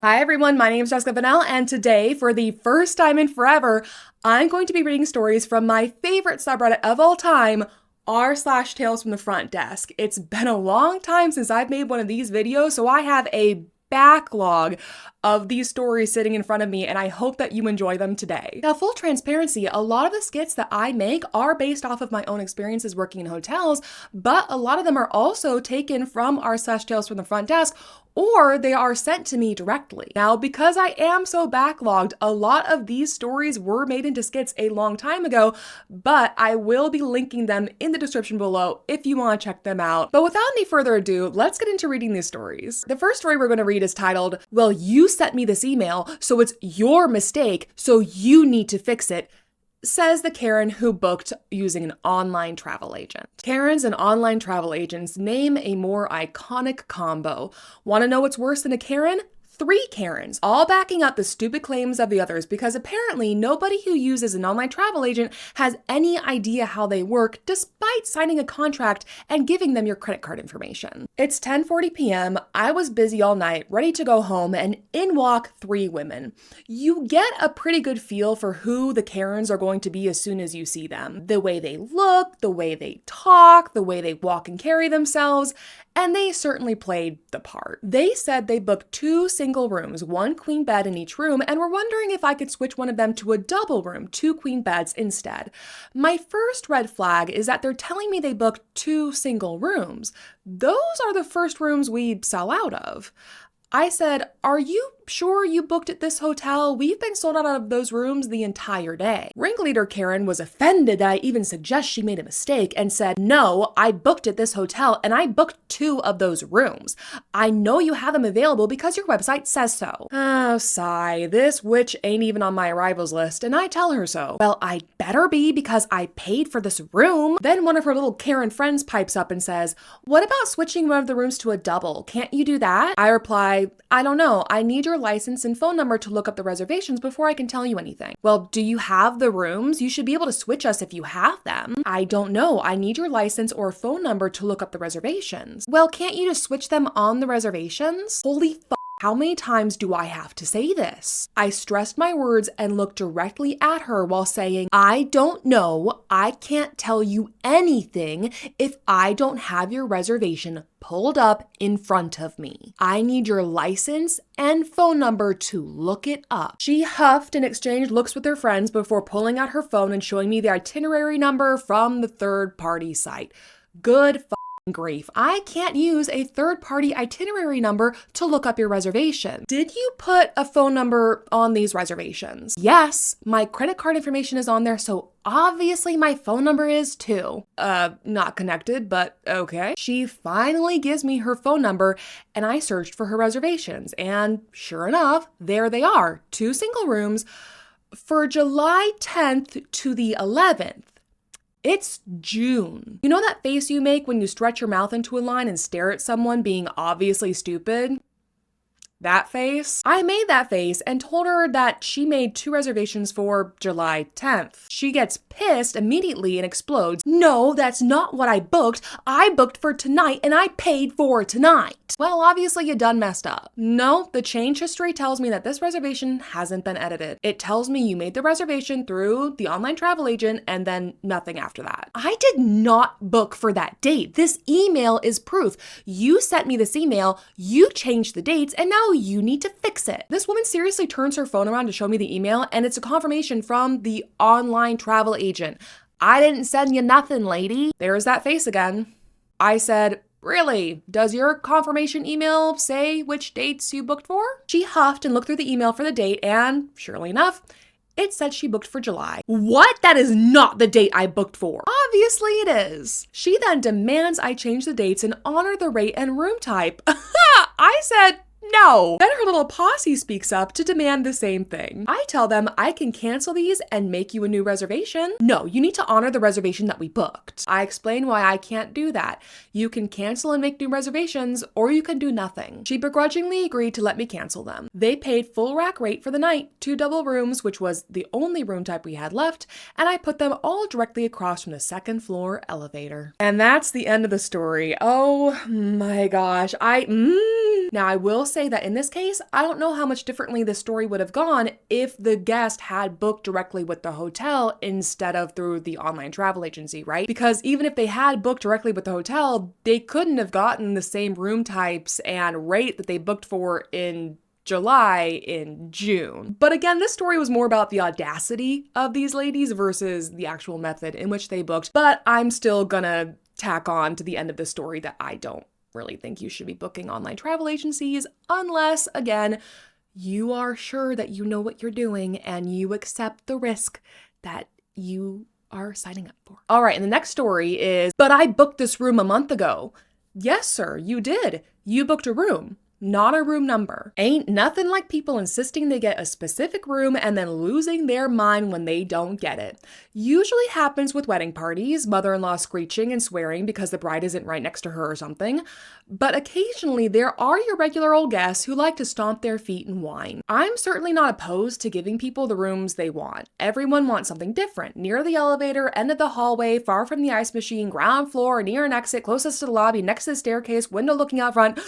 Hi everyone, my name is Jessica Vanell, and today, for the first time in forever, I'm going to be reading stories from my favorite subreddit of all time, r/Tales from the Front Desk. It's been a long time since I've made one of these videos, so I have a backlog of these stories sitting in front of me, and I hope that you enjoy them today. Now, full transparency, a lot of the skits that I make are based off of my own experiences working in hotels, but a lot of them are also taken from r/Tales from the Front Desk, or they are sent to me directly. Now, because I am so backlogged, a lot of these stories were made into skits a long time ago, but I will be linking them in the description below if you want to check them out. But without any further ado, let's get into reading these stories. The first story we're going to read is titled, "Well, you sent me this email, so it's your mistake, so you need to fix it," says the Karen who booked using an online travel agent. Karens and online travel agents name a more iconic combo. Want to know what's worse than a Karen? 3 Karens, all backing up the stupid claims of the others, because apparently nobody who uses an online travel agent has any idea how they work, despite signing a contract and giving them your credit card information. It's 10:40 p.m. I was busy all night, ready to go home, and in walk 3 women. You get a pretty good feel for who the Karens are going to be as soon as you see them. The way they look, the way they talk, the way they walk and carry themselves, and they certainly played the part. They said they booked 2 single rooms, 1 queen bed in each room, and were wondering if I could switch one of them to a double room, 2 queen beds instead. My first red flag is that they're telling me they booked 2 single rooms. Those are the first rooms we sell out of. I said, "Are you sure you booked at this hotel? We've been sold out of those rooms the entire day." Ringleader Karen was offended that I even suggest she made a mistake and said, "No, I booked at this hotel and I booked 2 of those rooms. I know you have them available because your website says so." Oh, sigh. This witch ain't even on my arrivals list, and I tell her so. "Well, I'd better be because I paid for this room." Then one of her little Karen friends pipes up and says, "What about switching one of the rooms to a double? Can't you do that?" I reply, "I don't know. I need your license and phone number to look up the reservations before I can tell you anything." "Well, do you have the rooms? You should be able to switch us if you have them." "I don't know. I need your license or phone number to look up the reservations." "Well, can't you just switch them on the reservations?" Holy f***. How many times do I have to say this? I stressed my words and looked directly at her while saying, "I don't know. I can't tell you anything if I don't have your reservation pulled up in front of me. I need your license and phone number to look it up." She huffed and exchanged looks with her friends before pulling out her phone and showing me the itinerary number from the third-party site. Good grief. I can't use a third-party itinerary number to look up your reservation. "Did you put a phone number on these reservations?" "Yes, my credit card information is on there, so obviously my phone number is too." Not connected, but okay. She finally gives me her phone number, and I searched for her reservations, and sure enough, there they are, 2 single rooms for July 10th to the 11th. It's June. You know that face you make when you stretch your mouth into a line and stare at someone being obviously stupid? That face? I made that face and told her that she made 2 reservations for July 10th. She gets pissed immediately and explodes. "No, that's not what I booked. I booked for tonight and I paid for tonight." Well, obviously you done messed up. No, the change history tells me that this reservation hasn't been edited. It tells me you made the reservation through the online travel agent and then nothing after that. I did not book for that date. This email is proof. You sent me this email, you changed the dates, and now you need to fix it. This woman seriously turns her phone around to show me the email, and it's a confirmation from the online travel agent. "I didn't send you nothing, lady." There's that face again. I said, "Really? Does your confirmation email say which dates you booked for?" She huffed and looked through the email for the date, and surely enough, it said she booked for July. "What? That is not the date I booked for." Obviously it is. She then demands I change the dates and honor the rate and room type. I said, "No." Then her little posse speaks up to demand the same thing. I tell them I can cancel these and make you a new reservation. "No, you need to honor the reservation that we booked." I explain why I can't do that. You can cancel and make new reservations, or you can do nothing. She begrudgingly agreed to let me cancel them. They paid full rack rate for the night, 2 double rooms, which was the only room type we had left, and I put them all directly across from the 2nd floor elevator. And that's the end of the story. Oh my gosh. Now I will say say that in this case, I don't know how much differently the story would have gone if the guest had booked directly with the hotel instead of through the online travel agency, right? Because even if they had booked directly with the hotel, they couldn't have gotten the same room types and rate that they booked for in July in June. But again, this story was more about the audacity of these ladies versus the actual method in which they booked. But I'm still gonna tack on to the end of the story that I don't really think you should be booking online travel agencies unless, again, you are sure that you know what you're doing and you accept the risk that you are signing up for. All right, and the next story is, but I booked this room a month ago. Yes, sir, you did. You booked a room, not a room number. Ain't nothing like people insisting they get a specific room and then losing their mind when they don't get it. Usually happens with wedding parties, mother-in-law screeching and swearing because the bride isn't right next to her or something. But occasionally there are your regular old guests who like to stomp their feet and whine. I'm certainly not opposed to giving people the rooms they want. Everyone wants something different. Near the elevator, end of the hallway, far from the ice machine, ground floor, near an exit, closest to the lobby, next to the staircase, window looking out front,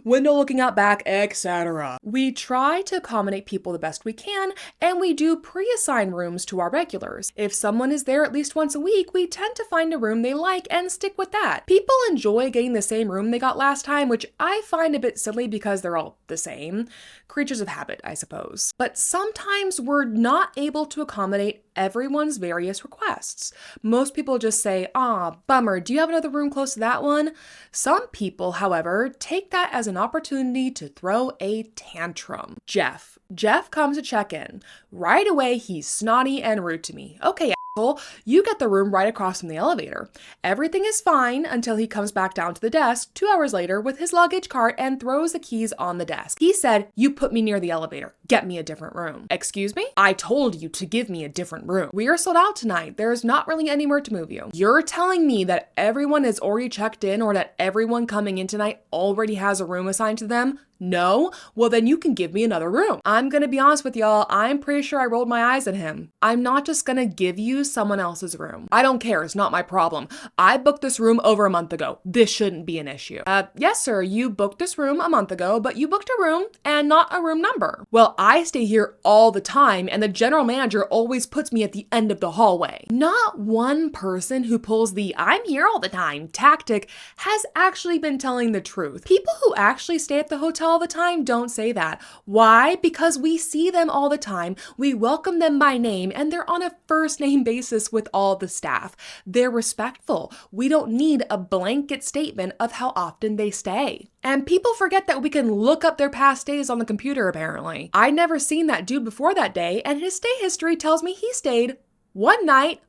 window looking out back, etc. We try to accommodate people the best we can, and we do pre-assign rooms to our regulars. If someone is there at least once a week, we tend to find a room they like and stick with that. People enjoy getting the same room they got last time, which I find a bit silly because they're all the same. Creatures of habit, I suppose. But sometimes we're not able to accommodate everyone's various requests. Most people just say, "Aw, bummer, do you have another room close to that one?" Some people, however, take that as an opportunity to throw a tantrum. Jeff comes to check in. Right away, he's snotty and rude to me. Okay, asshole, you get the room right across from the elevator. Everything is fine until he comes back down to the desk 2 hours later with his luggage cart and throws the keys on the desk. He said, "You put me near the elevator. Get me a different room." Excuse me? I told you to give me a different room. We are sold out tonight. There's not really anywhere to move you. You're telling me that everyone is already checked in or that everyone coming in tonight already has a room assigned to them? No? Well, then you can give me another room. I'm gonna be honest with y'all, I'm pretty sure I rolled my eyes at him. I'm not just gonna give you someone else's room. I don't care, it's not my problem. I booked this room over a month ago. This shouldn't be an issue. Yes, sir, you booked this room a month ago, but you booked a room and not a room number. Well, I stay here all the time, and the general manager always puts me at the end of the hallway. Not one person who pulls the "I'm here all the time" tactic has actually been telling the truth. People who actually stay at the hotel all the time don't say that. Why? Because we see them all the time, we welcome them by name, and they're on a first name basis with all the staff. They're respectful. We don't need a blanket statement of how often they stay. And people forget that we can look up their past stays on the computer, apparently. I'd never seen that dude before that day, and his stay history tells me he stayed one night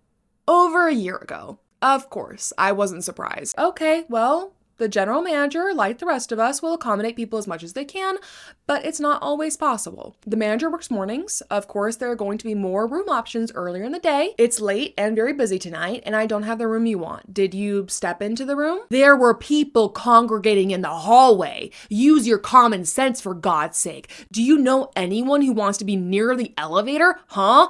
over a year ago. Of course, I wasn't surprised. Okay, well, the general manager, like the rest of us, will accommodate people as much as they can, but it's not always possible. The manager works mornings. Of course, there are going to be more room options earlier in the day. It's late and very busy tonight, and I don't have the room you want. Did you step into the room? There were people congregating in the hallway. Use your common sense, for God's sake. Do you know anyone who wants to be near the elevator? Huh?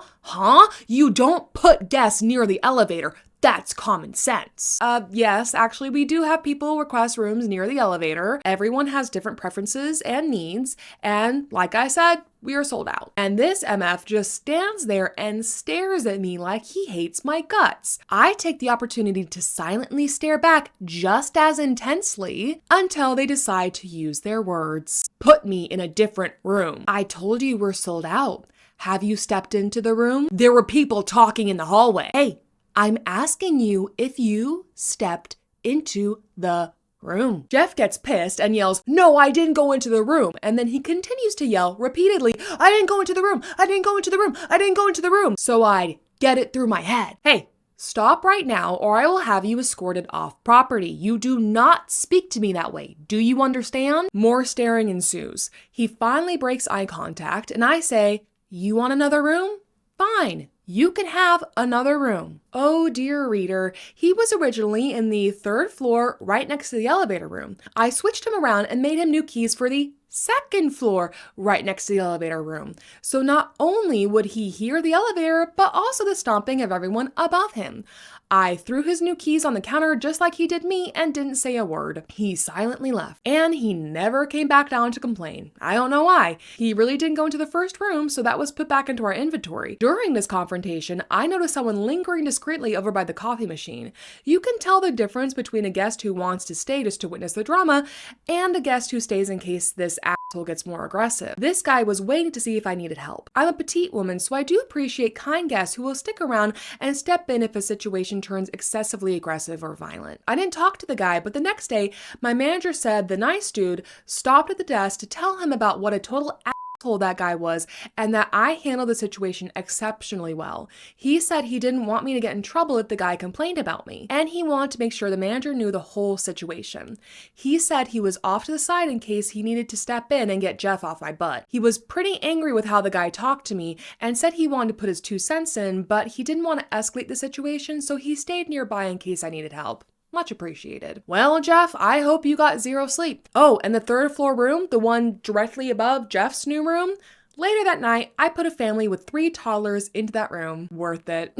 You don't put guests near the elevator. That's common sense. Yes, actually, we do have people request rooms near the elevator. Everyone has different preferences and needs, and like I said, we are sold out. And this MF just stands there and stares at me like he hates my guts. I take the opportunity to silently stare back just as intensely until they decide to use their words. Put me in a different room. I told you we're sold out. Have you stepped into the room? There were people talking in the hallway. Hey, I'm asking you if you stepped into the room. Jeff gets pissed and yells, "No, I didn't go into the room." And then he continues to yell repeatedly, "I didn't go into the room. I didn't go into the room. I didn't go into the room." So I'd get it through my head. Hey, stop right now or I will have you escorted off property. You do not speak to me that way. Do you understand? More staring ensues. He finally breaks eye contact and I say, "You want another room? Fine. You can have another room." Oh dear reader, he was originally in the 3rd floor right next to the elevator room. I switched him around and made him new keys for the second floor, right next to the elevator room. So not only would he hear the elevator, but also the stomping of everyone above him. I threw his new keys on the counter just like he did me and didn't say a word. He silently left, and he never came back down to complain. I don't know why. He really didn't go into the first room, so that was put back into our inventory. During this confrontation, I noticed someone lingering discreetly over by the coffee machine. You can tell the difference between a guest who wants to stay just to witness the drama and a guest who stays in case this asshole gets more aggressive. This guy was waiting to see if I needed help. I'm a petite woman, so I do appreciate kind guests who will stick around and step in if a situation turns excessively aggressive or violent. I didn't talk to the guy, but the next day, my manager said the nice dude stopped at the desk to tell him about what a total asshole that guy was and that I handled the situation exceptionally well. He said he didn't want me to get in trouble if the guy complained about me, and he wanted to make sure the manager knew the whole situation. He said he was off to the side in case he needed to step in and get Jeff off my butt. He was pretty angry with how the guy talked to me and said he wanted to put his 2 cents in, but he didn't want to escalate the situation, so he stayed nearby in case I needed help. Much appreciated. Well, Jeff, I hope you got 0 sleep. Oh, and the 3rd floor room, the one directly above Jeff's new room, later that night, I put a family with 3 toddlers into that room. Worth it.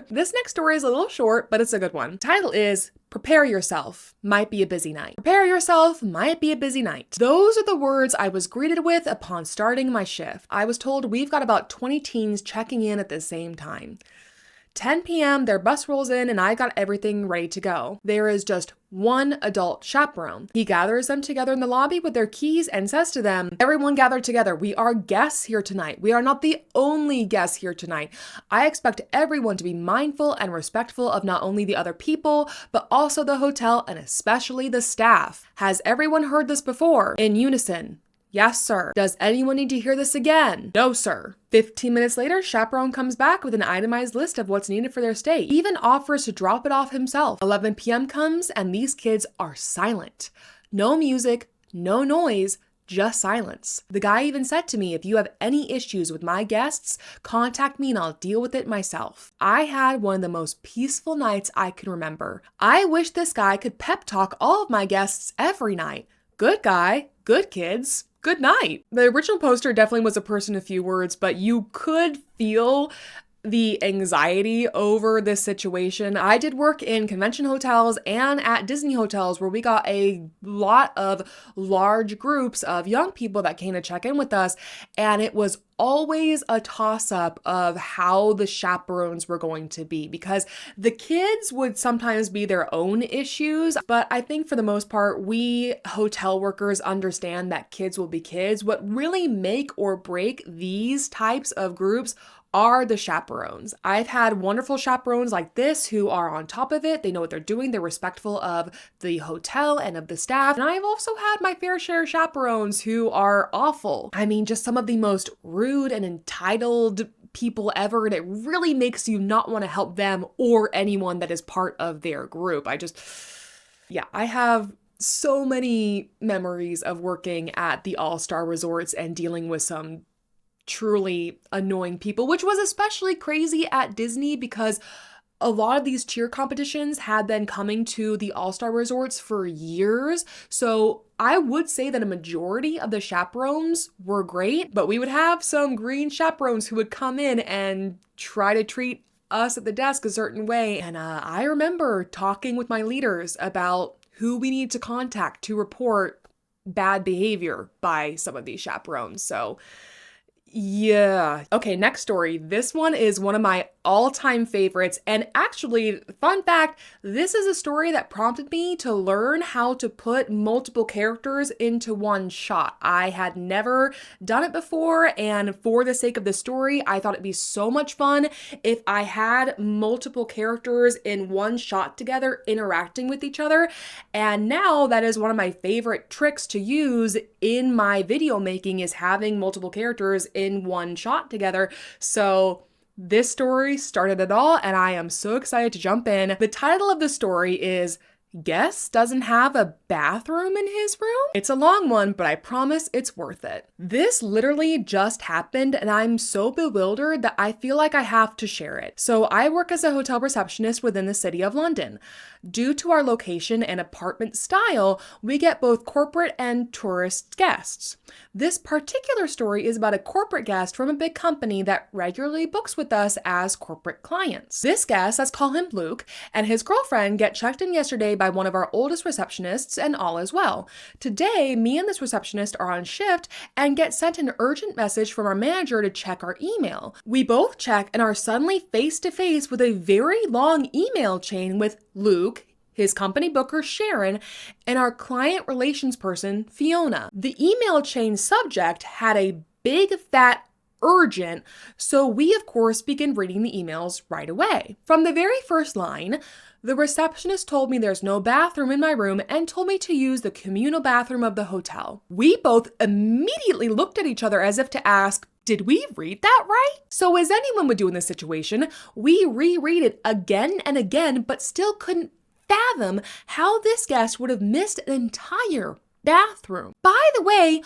This next story is a little short, but it's a good one. The title is Prepare Yourself, Might Be a Busy Night. Prepare yourself, might be a busy night. Those are the words I was greeted with upon starting my shift. I was told we've got about 20 teens checking in at the same time. 10 p.m., their bus rolls in and I got everything ready to go. There is just one adult chaperone. He gathers them together in the lobby with their keys and says to them, "Everyone gather together. We are guests here tonight. We are not the only guests here tonight. I expect everyone to be mindful and respectful of not only the other people, but also the hotel and especially the staff. Has everyone heard this before?" In unison. "Yes, sir." "Does anyone need to hear this again?" "No, sir." 15 minutes later, chaperone comes back with an itemized list of what's needed for their stay. He even offers to drop it off himself. 11 p.m. comes and these kids are silent. No music, no noise, just silence. The guy even said to me, "If you have any issues with my guests, contact me and I'll deal with it myself." I had one of the most peaceful nights I can remember. I wish this guy could pep talk all of my guests every night. Good guy, good kids. Good night. The original poster definitely was a person of few words, but you could feel the anxiety over this situation. I did work in convention hotels and at Disney hotels where we got a lot of large groups of young people that came to check in with us, and it was always a toss-up of how the chaperones were going to be because the kids would sometimes be their own issues, but I think for the most part, we hotel workers understand that kids will be kids. What really make or break these types of groups are the chaperones. I've had wonderful chaperones like this who are on top of it. They know what they're doing. They're respectful of the hotel and of the staff. And I've also had my fair share of chaperones who are awful. I mean, just some of the most rude and entitled people ever, and it really makes you not want to help them or anyone that is part of their group. I have so many memories of working at the All-Star resorts and dealing with some truly annoying people, which was especially crazy at Disney because a lot of these cheer competitions had been coming to the All-Star resorts for years. So I would say that a majority of the chaperones were great, but we would have some green chaperones who would come in and try to treat us at the desk a certain way. And I remember talking with my leaders about who we need to contact to report bad behavior by some of these chaperones. So yeah. Okay, next story. This one is one of my all-time favorites. And actually, fun fact, this is a story that prompted me to learn how to put multiple characters into one shot. I had never done it before, and for the sake of the story, I thought it'd be so much fun if I had multiple characters in one shot together interacting with each other. And now that is one of my favorite tricks to use in my video making, is having multiple characters in one shot together. So this story started it all, and I am so excited to jump in. The title of the story is guest doesn't have a bathroom in his room? It's a long one, but I promise it's worth it. This literally just happened and I'm so bewildered that I feel like I have to share it. So I work as a hotel receptionist within the city of London. Due to our location and apartment style, we get both corporate and tourist guests. This particular story is about a corporate guest from a big company that regularly books with us as corporate clients. This guest, let's call him Luke, and his girlfriend get checked in yesterday by one of our oldest receptionists, and all is well. Today, me and this receptionist are on shift and get sent an urgent message from our manager to check our email. We both check and are suddenly face to face with a very long email chain with Luke, his company booker, Sharon, and our client relations person, Fiona. The email chain subject had a big fat urgent, so we of course begin reading the emails right away. From the very first line, the receptionist told me there's no bathroom in my room and told me to use the communal bathroom of the hotel. We both immediately looked at each other as if to ask, did we read that right? So as anyone would do in this situation, we reread it again and again, but still couldn't fathom how this guest would have missed an entire bathroom. By the way,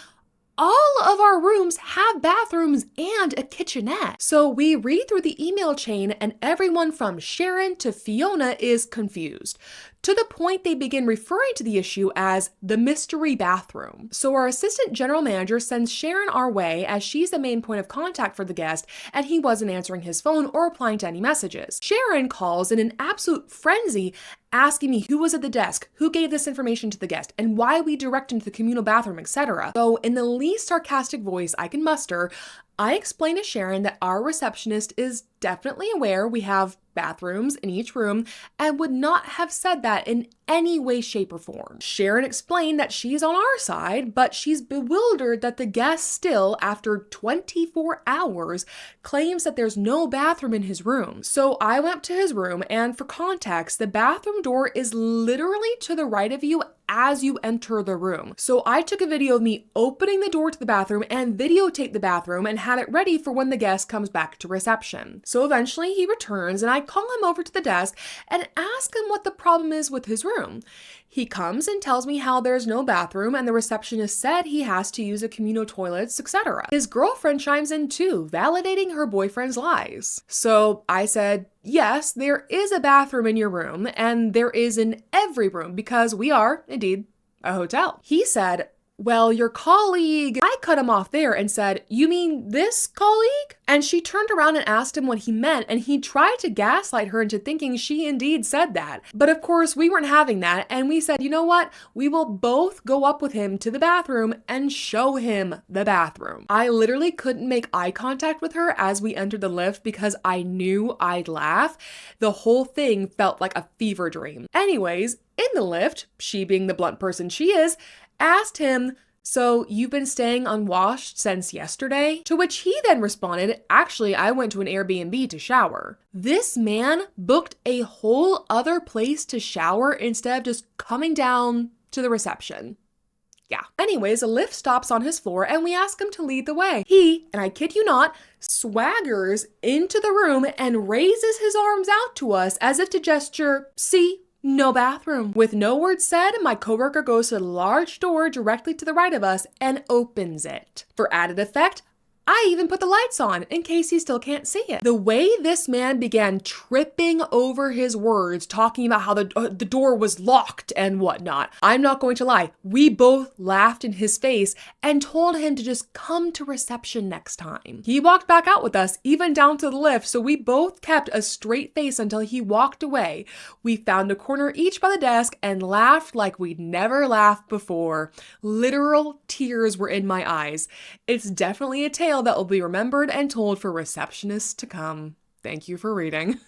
all of our rooms have bathrooms and a kitchenette. So we read through the email chain and everyone from Sharon to Fiona is confused, to the point they begin referring to the issue as the mystery bathroom. So our assistant general manager sends Sharon our way as she's the main point of contact for the guest and he wasn't answering his phone or replying to any messages. Sharon calls in an absolute frenzy, asking me who was at the desk, who gave this information to the guest, and why we direct him to the communal bathroom, etc. So in the least sarcastic voice I can muster, I explain to Sharon that our receptionist is definitely aware we have bathrooms in each room and would not have said that in any way, shape, or form. Sharon explained that she's on our side, but she's bewildered that the guest still, after 24 hours, claims that there's no bathroom in his room. So I went up to his room, and for context, the bathroom door is literally to the right of you as you enter the room. So I took a video of me opening the door to the bathroom and videotaped the bathroom and had it ready for when the guest comes back to reception. So eventually he returns and I call him over to the desk and ask him what the problem is with his room. He comes and tells me how there's no bathroom and the receptionist said he has to use a communal toilets, etc. His girlfriend chimes in too, validating her boyfriend's lies. So I said, yes, there is a bathroom in your room and there is in every room because we are, indeed, a hotel. He said, well, your colleague, I cut him off there and said, you mean this colleague? And she turned around and asked him what he meant, and he tried to gaslight her into thinking she indeed said that. But of course, we weren't having that, and we said, you know what? We will both go up with him to the bathroom and show him the bathroom. I literally couldn't make eye contact with her as we entered the lift because I knew I'd laugh. The whole thing felt like a fever dream. Anyways, in the lift, she being the blunt person she is, asked him, so you've been staying unwashed since yesterday? To which he then responded, actually, I went to an Airbnb to shower. This man booked a whole other place to shower instead of just coming down to the reception. Yeah. Anyways, a lift stops on his floor and we ask him to lead the way. He, and I kid you not, swaggers into the room and raises his arms out to us as if to gesture, see, no bathroom. With no word said, my coworker goes to the large door directly to the right of us and opens it. For added effect, I even put the lights on in case he still can't see it. The way this man began tripping over his words, talking about how the door was locked and whatnot, I'm not going to lie, we both laughed in his face and told him to just come to reception next time. He walked back out with us, even down to the lift, so we both kept a straight face until he walked away. We found a corner each by the desk and laughed like we'd never laughed before. Literal tears were in my eyes. It's definitely a tale that will be remembered and told for receptionists to come. Thank you for reading.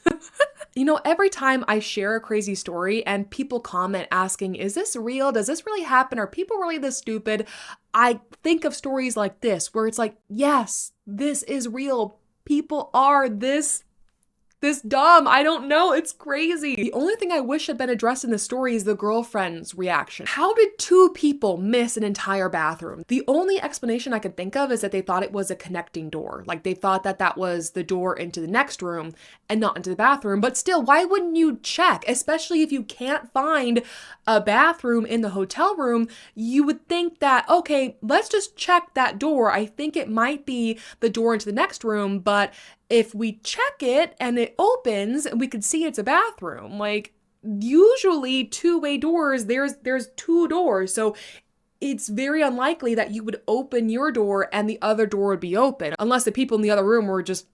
You know, every time I share a crazy story and people comment asking, is this real? Does this really happen? Are people really this stupid? I think of stories like this where it's like, yes, this is real. People are this this dumb? I don't know. It's crazy. The only thing I wish had been addressed in the story is the girlfriend's reaction. How did two people miss an entire bathroom? The only explanation I could think of is that they thought it was a connecting door. Like they thought that that was the door into the next room and not into the bathroom. But still, why wouldn't you check? Especially if you can't find a bathroom in the hotel room, you would think that, okay, let's just check that door. I think it might be the door into the next room, but if we check it and it opens, we could see it's a bathroom. Like usually two-way doors, there's two doors. So it's very unlikely that you would open your door and the other door would be open, unless the people in the other room were just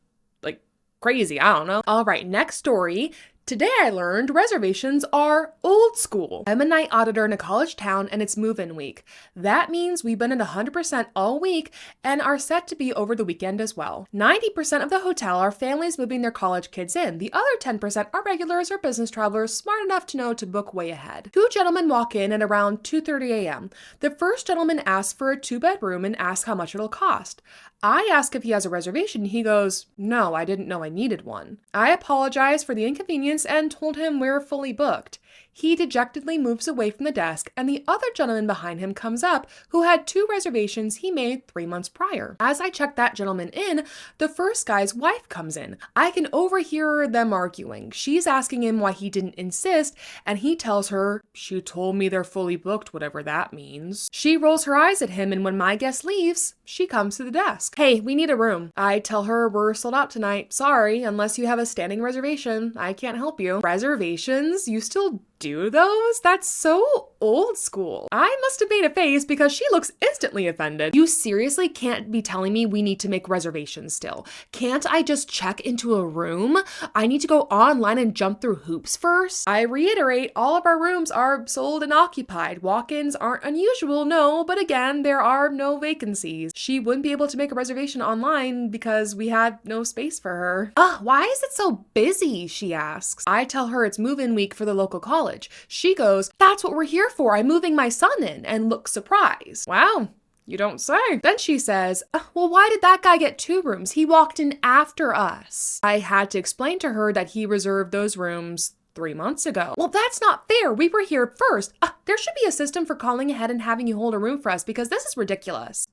like crazy. I don't know. All right, next story. Today I learned reservations are old school. I'm a night auditor in a college town and it's move-in week. That means we've been at 100% all week and are set to be over the weekend as well. 90% of the hotel are families moving their college kids in. The other 10% are regulars or business travelers smart enough to know to book way ahead. Two gentlemen walk in at around 2:30 a.m. The first gentleman asks for a 2-bedroom and asks how much it'll cost. I ask if he has a reservation. He goes, "No, I didn't know I needed one." I apologize for the inconvenience and told him we're fully booked. He dejectedly moves away from the desk, and the other gentleman behind him comes up who had 2 reservations he made 3 months prior. As I check that gentleman in, the first guy's wife comes in. I can overhear them arguing. She's asking him why he didn't insist, and he tells her, "She told me they're fully booked, whatever that means." She rolls her eyes at him, and when my guest leaves, she comes to the desk. "Hey, we need a room." I tell her we're sold out tonight. "Sorry, unless you have a standing reservation, I can't help you." Reservations? You still do those? That's so old school. I must have made a face because she looks instantly offended. You seriously can't be telling me we need to make reservations still. Can't I just check into a room? I need to go online and jump through hoops first? I reiterate, all of our rooms are sold and occupied. Walk-ins aren't unusual, no, but again, there are no vacancies. She wouldn't be able to make a reservation online because we had no space for her. Why is it so busy? She asks. I tell her it's move-in week for the local college. She goes, "That's what we're here for. I'm moving my son in," and looks surprised. Wow. You don't say. Then she says, "Well, why did that guy get 2 rooms? He walked in after us." I had to explain to her that he reserved those rooms 3 months ago. "Well, that's not fair. We were here first. There should be a system for calling ahead and having you hold a room for us because this is ridiculous."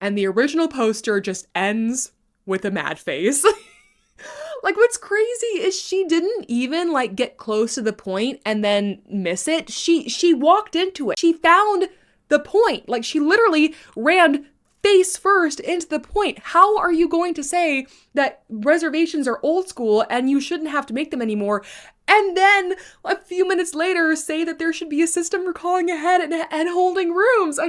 And the original poster just ends with a mad face. Like, what's crazy is she didn't even get close to the point and then miss it. She walked into it. She found the point. Like, she literally ran face first into the point. How are you going to say that reservations are old school and you shouldn't have to make them anymore, and then a few minutes later say that there should be a system for calling ahead and holding rooms?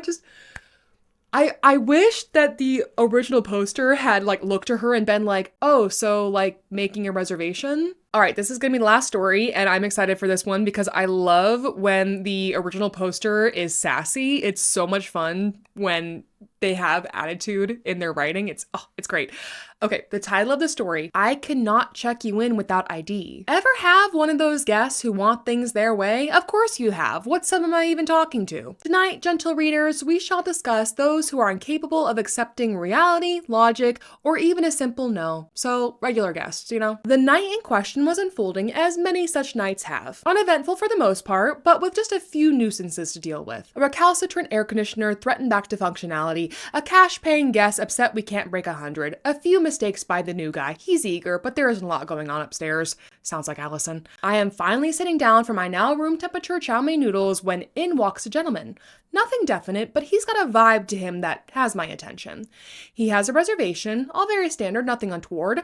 I wish that the original poster had looked at her and been like, "Oh, so making a reservation?" All right, this is gonna be the last story, and I'm excited for this one because I love when the original poster is sassy. It's so much fun when they have attitude in their writing. It's great. Okay, the title of the story, "I Cannot Check You In Without ID." Ever have one of those guests who want things their way? Of course you have. What sum am I even talking to? Tonight, gentle readers, we shall discuss those who are incapable of accepting reality, logic, or even a simple no. So, regular guests, you know. The night in question was unfolding as many such nights have. Uneventful for the most part, but with just a few nuisances to deal with. A recalcitrant air conditioner threatened back to functionality, a cash-paying guest upset we can't break 100, a few mistakes by the new guy. He's eager, but there isn't a lot going on upstairs. Sounds like Allison. I am finally sitting down for my now room temperature chow mein noodles when in walks a gentleman. Nothing definite, but he's got a vibe to him that has my attention. He has a reservation, all very standard, nothing untoward,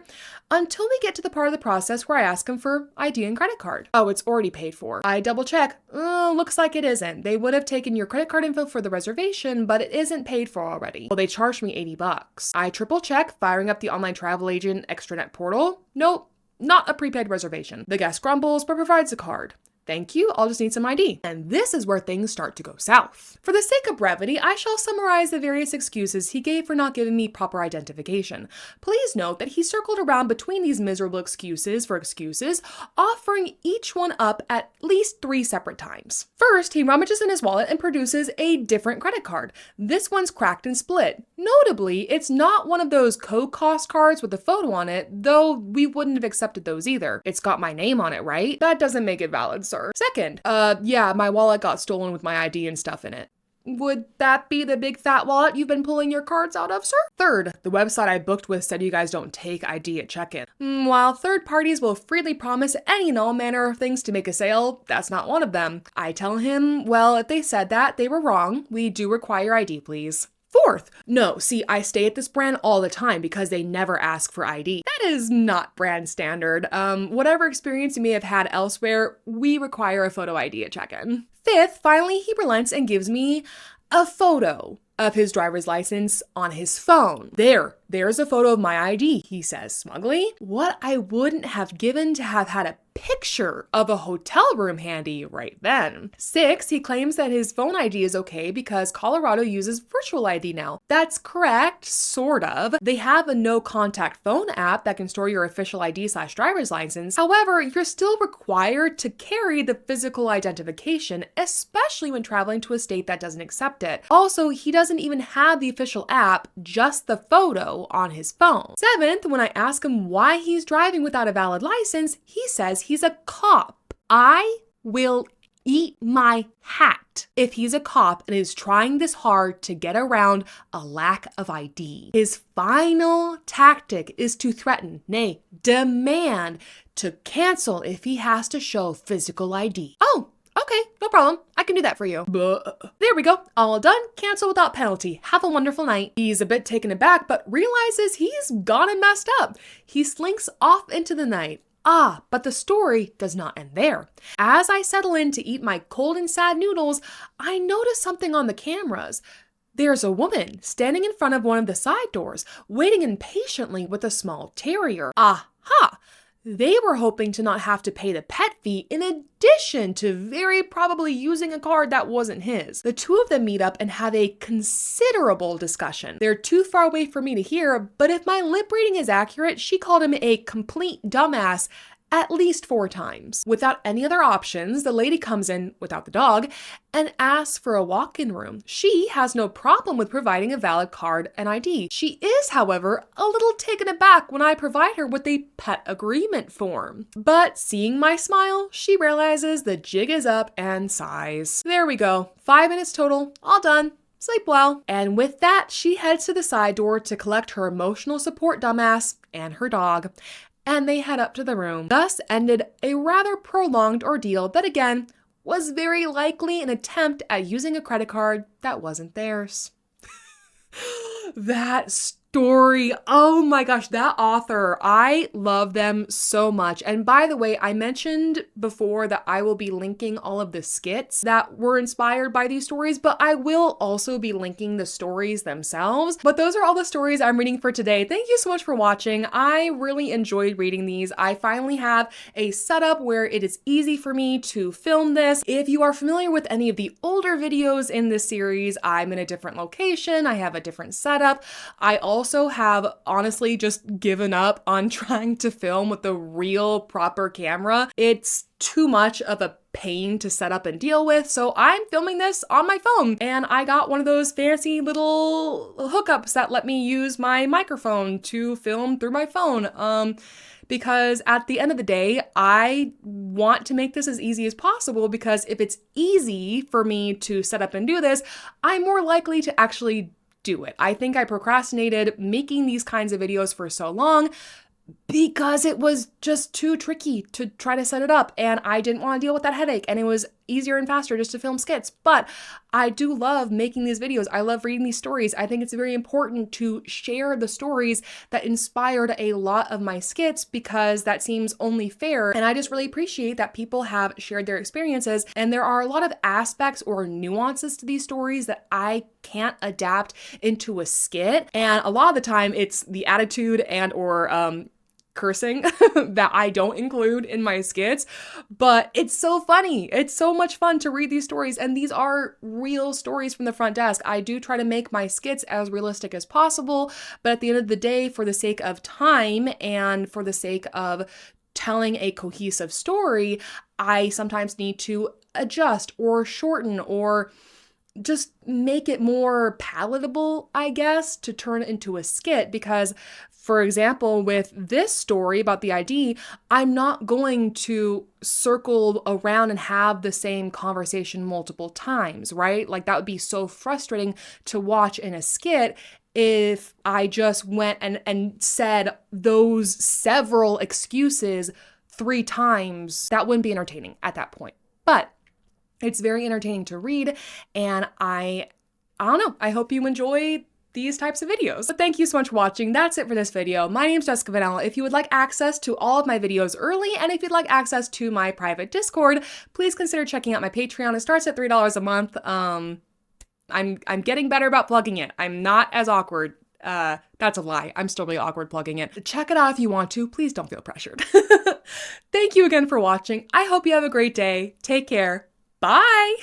until we get to the part of the process where I ask him for ID and credit card. Oh, it's already paid for. I double check. Looks like it isn't. They would have taken your credit card info for the reservation, but it isn't paid for already. Well, they charged me $80. I triple check, firing up the online travel agent extranet portal. Nope. Not a prepaid reservation. The guest grumbles, but provides a card. Thank you, I'll just need some ID. And this is where things start to go south. For the sake of brevity, I shall summarize the various excuses he gave for not giving me proper identification. Please note that he circled around between these miserable excuses for excuses, offering each one up at least 3 separate times. First, he rummages in his wallet and produces a different credit card. This one's cracked and split. Notably, it's not one of those co-cost cards with a photo on it, though we wouldn't have accepted those either. It's got my name on it, right? That doesn't make it valid, sir. Second, yeah, my wallet got stolen with my ID and stuff in it. Would that be the big fat wallet you've been pulling your cards out of, sir? Third, the website I booked with said you guys don't take ID at check-in. While third parties will freely promise any and all manner of things to make a sale, that's not one of them. I tell him, well, if they said that, they were wrong. We do require ID, please. Fourth, no, see, I stay at this brand all the time because they never ask for ID. That is not brand standard. Whatever experience you may have had elsewhere, we require a photo ID at check-in. Fifth, finally, he relents and gives me a photo of his driver's license on his phone. There's a photo of my ID, he says smugly. What I wouldn't have given to have had a picture of a hotel room handy right then. 6, he claims that his phone ID is okay because Colorado uses virtual ID now. That's correct, sort of. They have a no contact phone app that can store your official ID/driver's license. However, you're still required to carry the physical identification, especially when traveling to a state that doesn't accept it. Also, he doesn't even have the official app, just the photo on his phone. 7th, when I ask him why he's driving without a valid license, he says he's a cop. I will eat my hat if he's a cop and is trying this hard to get around a lack of ID. His final tactic is to threaten, nay, demand to cancel if he has to show physical ID. Oh, okay, no problem. I can do that for you. There we go. All done. Cancel without penalty. Have a wonderful night. He's a bit taken aback, but realizes he's gone and messed up. He slinks off into the night. But the story does not end there. As I settle in to eat my cold and sad noodles, I notice something on the cameras. There's a woman standing in front of one of the side doors, waiting impatiently with a small terrier. Aha! They were hoping to not have to pay the pet fee in addition to very probably using a card that wasn't his. The two of them meet up and have a considerable discussion. They're too far away for me to hear, but if my lip reading is accurate, she called him a complete dumbass at least 4 times. Without any other options, the lady comes in without the dog and asks for a walk-in room. She has no problem with providing a valid card and ID. She is, however, a little taken aback when I provide her with a pet agreement form. But seeing my smile, she realizes the jig is up and sighs. There we go. 5 minutes total, all done. Sleep well. And with that, she heads to the side door to collect her emotional support dumbass and her dog. And they head up to the room. Thus ended a rather prolonged ordeal that again was very likely an attempt at using a credit card that wasn't theirs. That story, oh my gosh, that author, I love them so much. And by the way, I mentioned before that I will be linking all of the skits that were inspired by these stories, but I will also be linking the stories themselves. But those are all the stories I'm reading for today. Thank you so much for watching. I really enjoyed reading these. I finally have a setup where it is easy for me to film this. If you are familiar with any of the older videos in this series, I'm in a different location. I have a different setup. I also have honestly just given up on trying to film with the real proper camera. It's too much of a pain to set up and deal with, so I'm filming this on my phone. And I got one of those fancy little hookups that let me use my microphone to film through my phone. Because at the end of the day, I want to make this as easy as possible, because if it's easy for me to set up and do this, I'm more likely to actually do it. I think I procrastinated making these kinds of videos for so long because it was just too tricky to try to set it up, and I didn't want to deal with that headache, and it was easier and faster just to film skits. But I do love making these videos. I love reading these stories. I think it's very important to share the stories that inspired a lot of my skits, because that seems only fair. And I just really appreciate that people have shared their experiences. And there are a lot of aspects or nuances to these stories that I can't adapt into a skit. And a lot of the time it's the attitude and or cursing that I don't include in my skits, but it's so funny. It's so much fun to read these stories, and these are real stories from the front desk. I do try to make my skits as realistic as possible, but at the end of the day, for the sake of time and for the sake of telling a cohesive story, I sometimes need to adjust or shorten or just make it more palatable, I guess, to turn it into a skit. Because, for example, with this story about the ID, I'm not going to circle around and have the same conversation multiple times, right? Like, that would be so frustrating to watch in a skit if I just went and said those several excuses 3 times. That wouldn't be entertaining at that point. But it's very entertaining to read, and I don't know, I hope you enjoy these types of videos. But thank you so much for watching. That's it for this video. My name's Jessica Vanell. If you would like access to all of my videos early, and if you'd like access to my private Discord, please consider checking out my Patreon. It starts at $3 a month. I'm getting better about plugging it. I'm not as awkward. That's a lie. I'm still really awkward plugging it. Check it out if you want to. Please don't feel pressured. Thank you again for watching. I hope you have a great day. Take care. Bye!